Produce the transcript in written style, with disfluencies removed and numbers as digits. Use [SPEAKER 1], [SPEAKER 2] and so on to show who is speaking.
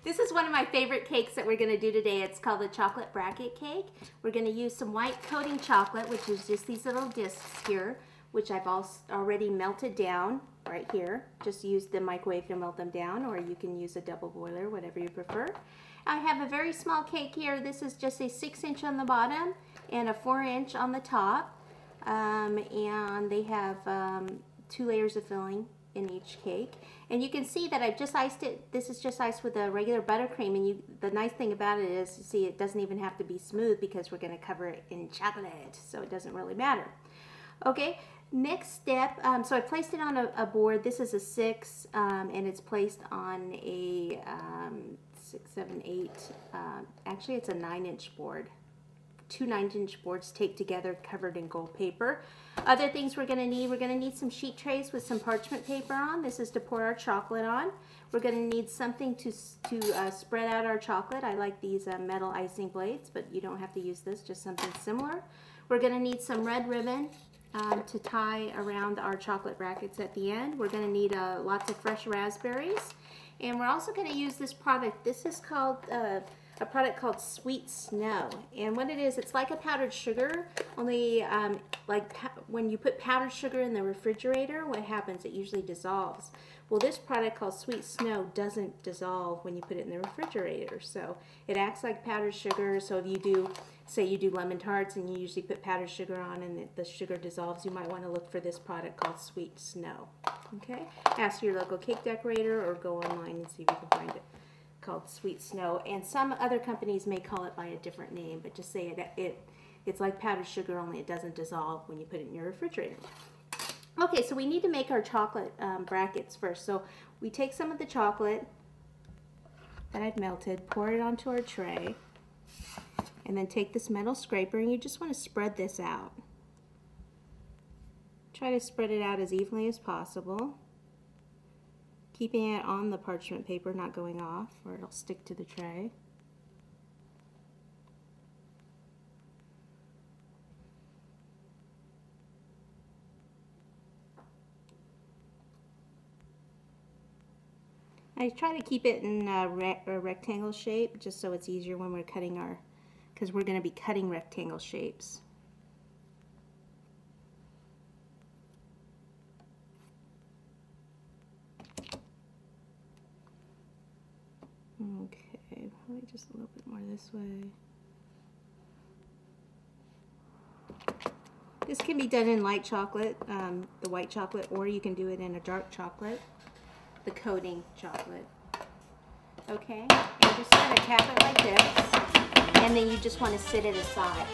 [SPEAKER 1] This is one of my favorite cakes that we're going to do today. It's called the chocolate bracket cake. We're going to use some white coating chocolate, which is just these little discs here, which I've already melted down right here. Just use the microwave to melt them down, or you can use a double boiler, whatever you prefer. I have a very small cake here. This is just a 6-inch on the bottom and a 4-inch on the top. And they have 2 layers of filling in each cake, and you can see that I've just iced it. This is just iced with a regular buttercream, and the nice thing about it is, you see, it doesn't even have to be smooth because we're going to cover it in chocolate, so it doesn't really matter. Okay, next step, so I placed it on a board. This is a 6, and it's placed on a 6, 7, 8, actually it's a 9-inch board. 2 9-inch boards taped together, covered in gold paper. Other things we're going to need some sheet trays with some parchment paper on. This is to pour our chocolate on. We're going to need something to spread out our chocolate. I like these metal icing blades, but you don't have to use this, just something similar. We're going to need some red ribbon to tie around our chocolate brackets at the end. We're going to need lots of fresh raspberries. And we're also going to use this product. This is called a product called Sweet Snow, and what it is, it's like a powdered sugar, only when you put powdered sugar in the refrigerator, what happens, it usually dissolves. Well, this product called Sweet Snow doesn't dissolve when you put it in the refrigerator, so it acts like powdered sugar. So if you do, say you do lemon tarts and you usually put powdered sugar on and the sugar dissolves, you might want to look for this product called Sweet Snow. Okay, ask your local cake decorator or go online and see if you can find it, called Sweet Snow. And some other companies may call it by a different name, but just say it's like powdered sugar, only it doesn't dissolve when you put it in your refrigerator. Okay, so we need to make our chocolate brackets first. So we take some of the chocolate that I've melted, pour it onto our tray, and then take this metal scraper, and you just want to spread this out. Try to spread it out as evenly as possible, keeping it on the parchment paper, not going off, or it'll stick to the tray. I try to keep it in a rectangle shape, just so it's easier when we're cutting because we're going to be cutting rectangle shapes. Okay, probably just a little bit more this way. This can be done in light chocolate, the white chocolate, or you can do it in a dark chocolate, the coating chocolate. Okay, and just kind of tap it like this, and then you just want to sit it aside.